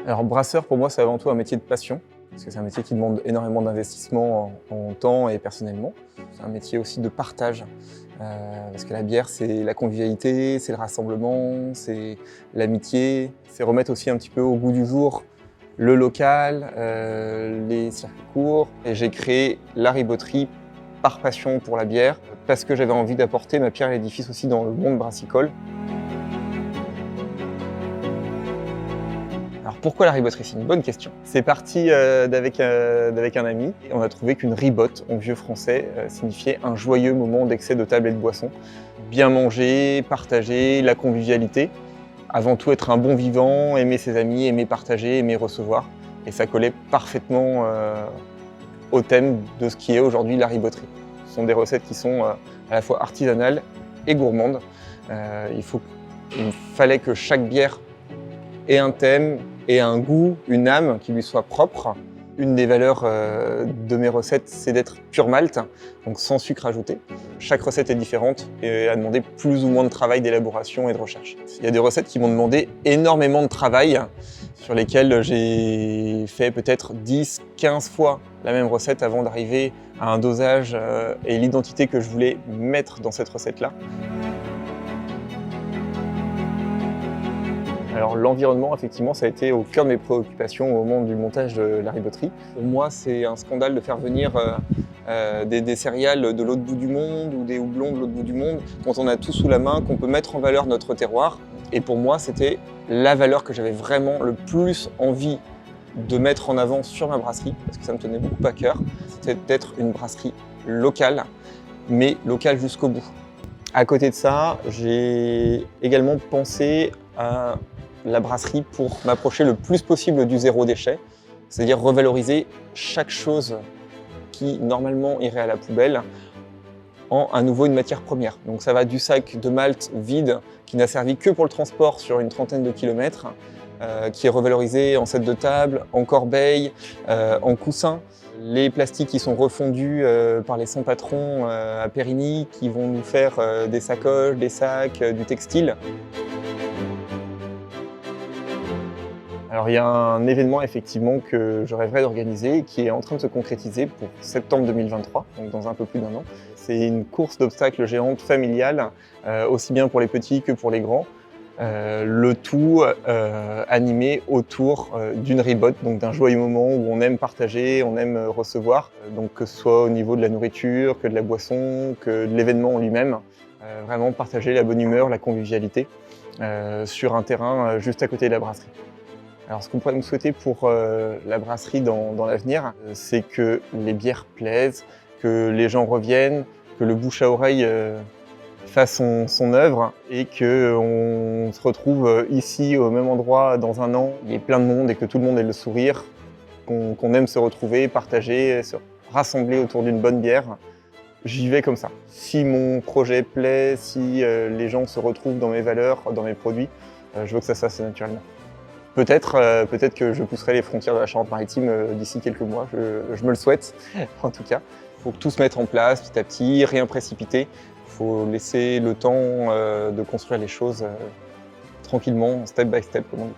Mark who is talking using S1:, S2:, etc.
S1: Alors brasseur, pour moi, c'est avant tout un métier de passion, parce que c'est un métier qui demande énormément d'investissement en temps et personnellement. C'est un métier aussi de partage, parce que la bière, c'est la convivialité, c'est le rassemblement, c'est l'amitié, c'est remettre aussi un petit peu au goût du jour le local, les circuits courts. Et j'ai créé la riboterie par passion pour la bière, parce que j'avais envie d'apporter ma pierre à l'édifice aussi dans le monde brassicole. Alors pourquoi la riboterie? C'est une bonne question. C'est parti d'avec un ami. Et on a trouvé qu'une ribote, en vieux français, signifiait un joyeux moment d'excès de table et de boisson. Bien manger, partager, la convivialité. Avant tout être un bon vivant, aimer ses amis, aimer partager, aimer recevoir. Et ça collait parfaitement au thème de ce qui est aujourd'hui la riboterie. Ce sont des recettes qui sont à la fois artisanales et gourmandes. Il fallait que chaque bière ait un thème, et un goût, une âme qui lui soit propre. Une des valeurs de mes recettes, c'est d'être pur malt, donc sans sucre ajouté. Chaque recette est différente et a demandé plus ou moins de travail, d'élaboration et de recherche. Il y a des recettes qui m'ont demandé énormément de travail, sur lesquelles j'ai fait peut-être 10, 15 fois la même recette avant d'arriver à un dosage et l'identité que je voulais mettre dans cette recette-là. Alors l'environnement, effectivement, ça a été au cœur de mes préoccupations au moment du montage de la riboterie. Pour moi, c'est un scandale de faire venir des céréales de l'autre bout du monde ou des houblons de l'autre bout du monde quand on a tout sous la main, qu'on peut mettre en valeur notre terroir. Et pour moi, c'était la valeur que j'avais vraiment le plus envie de mettre en avant sur ma brasserie, parce que ça me tenait beaucoup à cœur. C'était d'être une brasserie locale, mais locale jusqu'au bout. À côté de ça, j'ai également pensé à la brasserie pour m'approcher le plus possible du zéro déchet, c'est-à-dire revaloriser chaque chose qui normalement irait à la poubelle en à nouveau une matière première. Donc ça va du sac de malt vide qui n'a servi que pour le transport sur une trentaine de kilomètres, qui est revalorisé en set de table, en corbeille, en coussin. Les plastiques qui sont refondus par les 100 patrons à Périgny qui vont nous faire des sacoches, des sacs, du textile. Alors il y a un événement effectivement que je rêverais d'organiser qui est en train de se concrétiser pour septembre 2023, donc dans un peu plus d'un an. C'est une course d'obstacles géante familiale, aussi bien pour les petits que pour les grands. Le tout animé autour d'une ribote, donc d'un joyeux moment où on aime partager, on aime recevoir, donc que ce soit au niveau de la nourriture, que de la boisson, que de l'événement en lui-même. Vraiment partager la bonne humeur, la convivialité sur un terrain juste à côté de la brasserie. Alors ce qu'on pourrait me souhaiter pour la brasserie dans l'avenir, c'est que les bières plaisent, que les gens reviennent, que le bouche à oreille fasse son œuvre et qu'on se retrouve ici au même endroit dans un an, il y ait plein de monde et que tout le monde ait le sourire, qu'on aime se retrouver, partager, se rassembler autour d'une bonne bière. J'y vais comme ça. Si mon projet plaît, si les gens se retrouvent dans mes valeurs, dans mes produits, je veux que ça se fasse naturellement. Peut-être que je pousserai les frontières de la Charente-Maritime d'ici quelques mois, je me le souhaite en tout cas. Il faut tout se mettre en place petit à petit, rien précipiter. Il faut laisser le temps de construire les choses tranquillement, step by step comme on dit.